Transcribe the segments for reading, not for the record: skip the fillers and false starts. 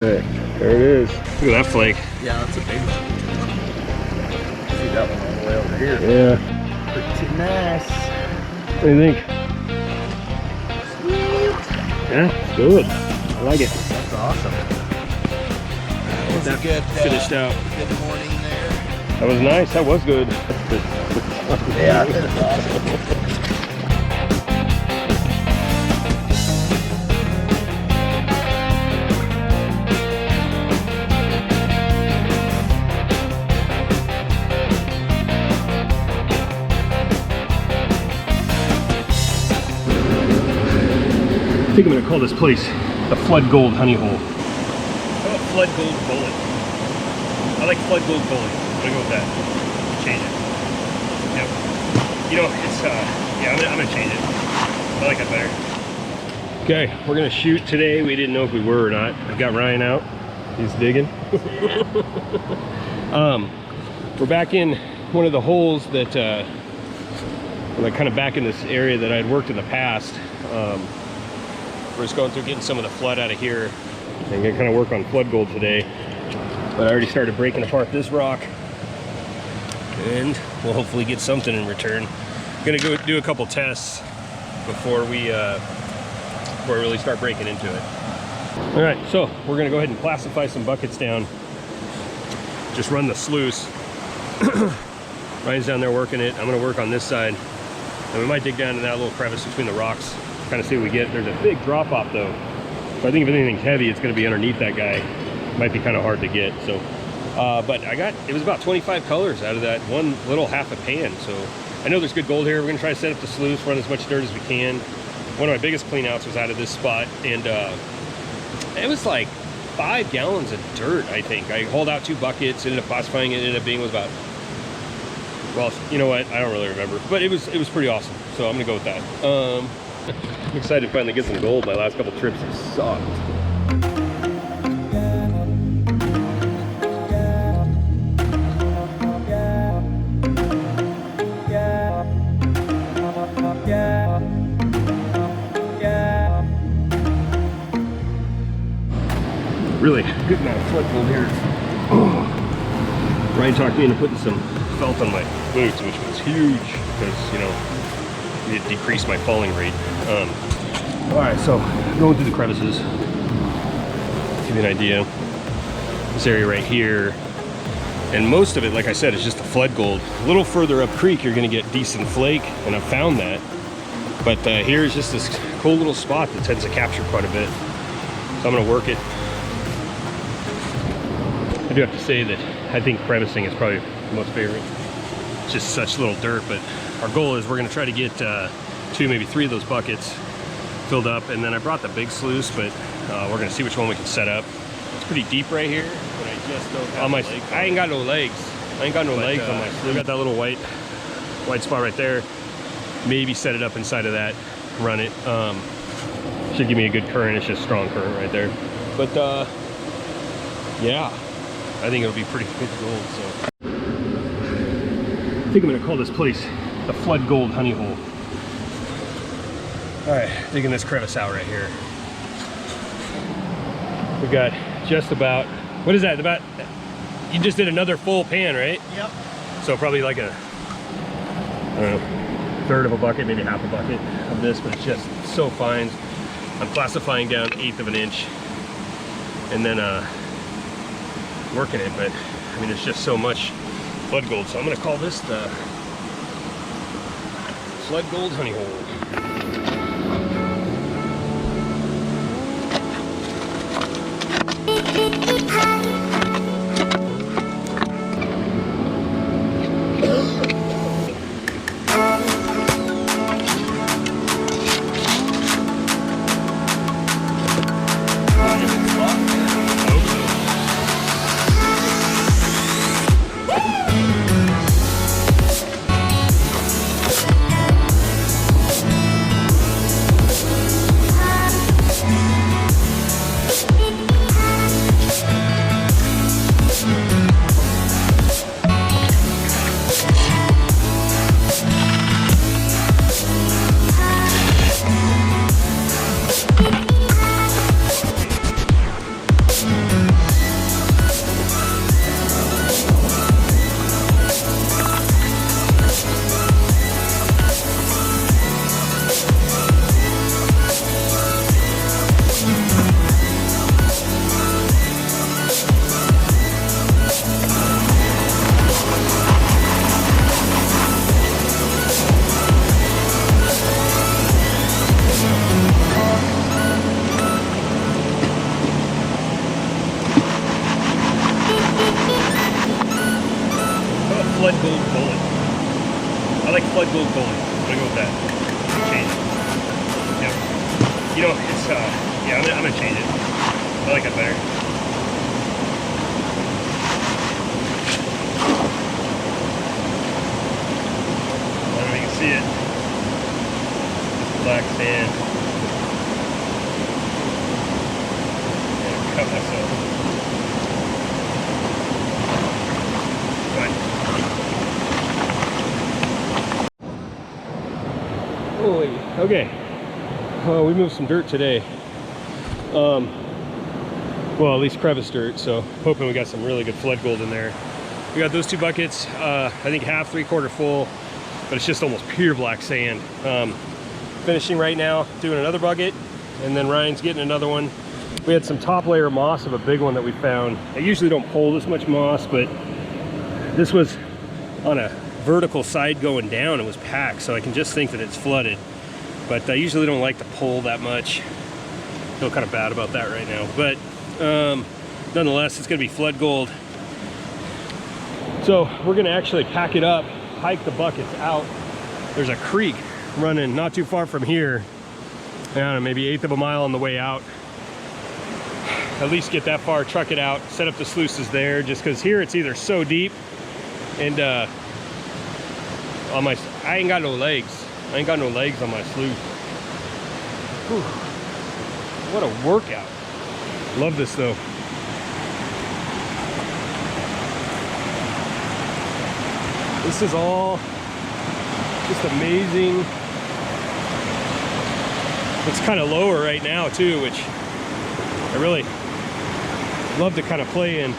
Okay, there it is. Look at that flake. Yeah, that's a big one. See that one all the way over here. Yeah. Pretty nice. What do you think? Sweet. Yeah, it's good. I like it. That's awesome. That was a good finished out. Good morning there. That was nice. That was good. Yeah, that's awesome. I think I'm going to call this place the Flood Gold Honey Hole. How about Flood Gold Gully? I like Flood Gold Gully. I'm going to go with that. Change it. Yep. You know, it's, yeah, I'm going to change it. I like that better. Okay, we're going to shoot today. We didn't know if we were or not. I've got Ryan out. He's digging. We're back in one of the holes that, like kind of back in this area that I'd worked in the past. We're just going through getting some of the flood out of here and gonna kind of work on flood gold today. But I already started breaking apart this rock and we'll hopefully get something in return. I'm gonna go do a couple tests before we really start breaking into it. All right, so we're gonna go ahead and classify some buckets down. Just run the sluice. Ryan's down there working it. I'm gonna work on this side. And we might dig down in that little crevice between the rocks, kind of see what we get. There's a big drop off though. So I think if anything's heavy, it's gonna be underneath that guy. Might be kind of hard to get. So, but it was about 25 colors out of that one little half a pan. So I know there's good gold here. We're gonna try to set up the sluice, run as much dirt as we can. One of my biggest clean outs was out of this spot. And it was like 5 gallons of dirt, I think. I hauled out 2 buckets, ended up classifying it, ended up being was about, well, you know what, I don't really remember, but it was pretty awesome, so I'm gonna go with that. I'm excited to finally get some gold. My last couple trips have sucked. Really good amount of flood gold here. Oh. Ryan talked me into putting some felt on my boots, which was huge because, you know, it decreased my falling rate. All right, so going through the crevices, give you an idea. This area right here, and most of it, like I said, is just the flood gold. A little further up creek, you're gonna get decent flake, and I've found that. But here's just this cool little spot that tends to capture quite a bit. So I'm gonna work it. I do have to say that I think crevicing is probably the most favorite. It's just such little dirt, but our goal is we're gonna try to get 2, maybe 3 of those buckets filled up, and then I brought the big sluice, but we're gonna see which one we can set up. It's pretty deep right here, but I just don't have legs. I ain't got no legs. I ain't got no legs on my sluice. Got that little white spot right there. Maybe set it up inside of that, run it. Should give me a good current. It's just strong current right there. But yeah, I think it'll be pretty good gold. So I think I'm gonna call this place the Flood Gold Honey Hole. All right, digging this crevice out right here. We've got just about, what is that? About, you just did another full pan, right? Yep. So probably like a, I don't know, 1/3 of a bucket, maybe half a bucket of this, but it's just so fine. I'm classifying down 1/8 of an inch and then working it, but I mean, it's just so much flood gold. So I'm gonna call this the Flood Gold Honey Hole. flood gold Gully. I like flood gold Gully. I'm gonna go with that. Change it. Yeah. You know, it's yeah, I'm gonna change it. I like it better. I don't know if you can see it. Black sand. Yeah, cut myself. Holy, okay. We moved some dirt today. Well, at least crevice dirt, so hoping we got some really good flood gold in there. We got those 2 buckets, I think half, 3/4 full, but it's just almost pure black sand. Finishing right now, doing another bucket, and then Ryan's getting another one. We had some top layer moss of a big one that we found. I usually don't pull this much moss, but this was on a vertical side going down. It was packed, so I can just think that it's flooded. But I usually don't like to pull that much. Feel kind of bad about that right now, but nonetheless, it's gonna be flood gold. So we're gonna actually pack it up, hike the buckets out. There's a creek running not too far from here. I don't know, maybe 1/8 of a mile on the way out. At least get that far, truck it out, set up the sluices there, just because here it's either so deep and on my, I ain't got no legs. I ain't got no legs on my sluice. Whew. What a workout. Love this though. This is all just amazing. It's kind of lower right now too, which I really love to kind of play in.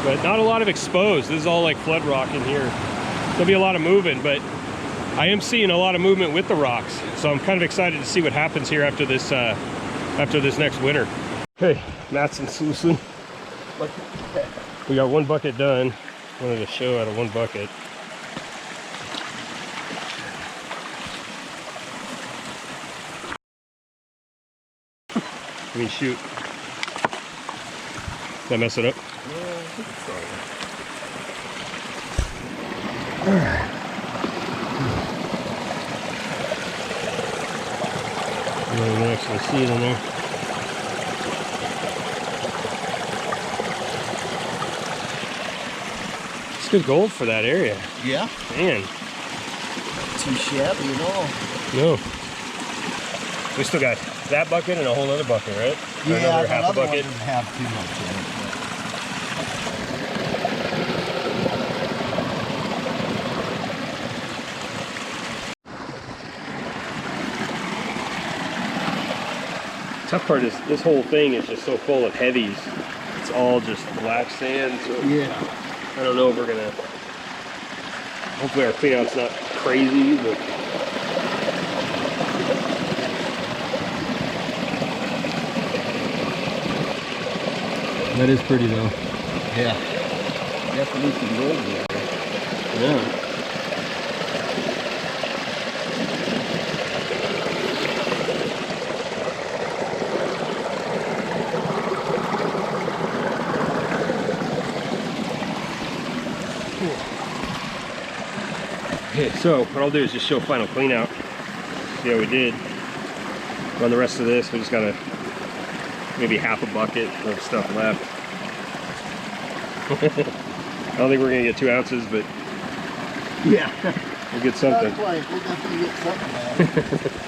But not a lot of exposed. This is all like flood rock in here. There'll be a lot of moving, but I am seeing a lot of movement with the rocks. So I'm kind of excited to see what happens here after this next winter. Okay, Matt's and Susan. We got 1 bucket done. Wanted to show out of 1 bucket. I mean, shoot. Did I mess it up? Yeah, I think so. Alright. You can actually see it in there. It's good gold for that area. Yeah. Man. Too shabby at all. No. We still got that bucket and a whole other bucket, right? Or Yeah, another half a another one bucket. doesn't have too much in it. Tough part is this whole thing is just so full of heavies. It's all just black sand. So Yeah. I don't know if we're gonna. Hopefully our cleanout's not crazy, but that is pretty though. Yeah. Definitely some gold there. Yeah. Okay, so what I'll do is just show final clean out. See how we did. Run the rest of this. We just got maybe half a bucket of stuff left. I don't think we're gonna get 2 ounces, but Yeah. we'll get something. We'll definitely get something out.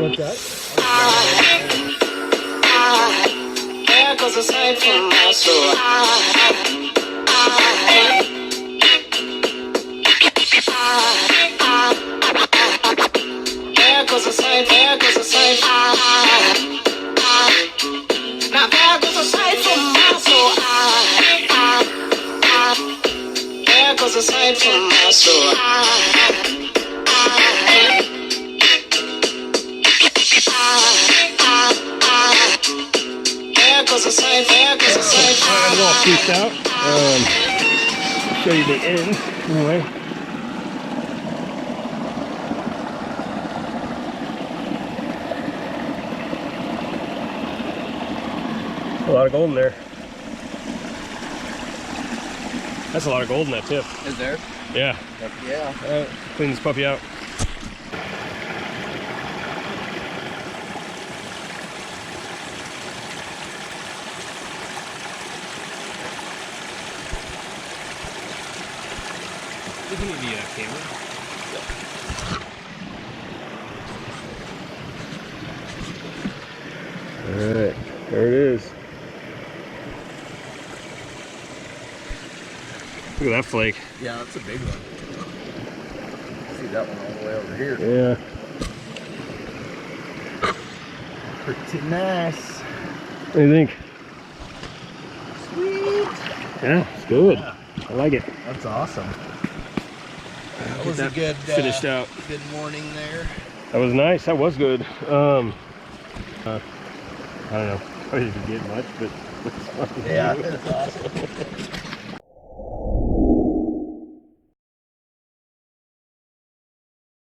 What's that? There goes a sight from my soul. There goes a sight, there goes a sight. Now there goes a sight from my soul. There goes a sight from my soul. There goes a sight, there goes a sight. I'm all pieced out. show you the end anyway. A lot of gold in there. That's a lot of gold in that tip. Is there? Yeah. Heck yeah. Clean this puppy out. Give me the camera. All right, there it is. Look at that flake. Yeah, that's a big one. See that one all the way over here. Yeah. Pretty nice. What do you think? Sweet. Yeah, it's good. Yeah. I like it. That's awesome. That was Get a good finished out. Good morning there. That was nice. That was good. I don't know. I didn't get much, but it's fun. Yeah, that's awesome.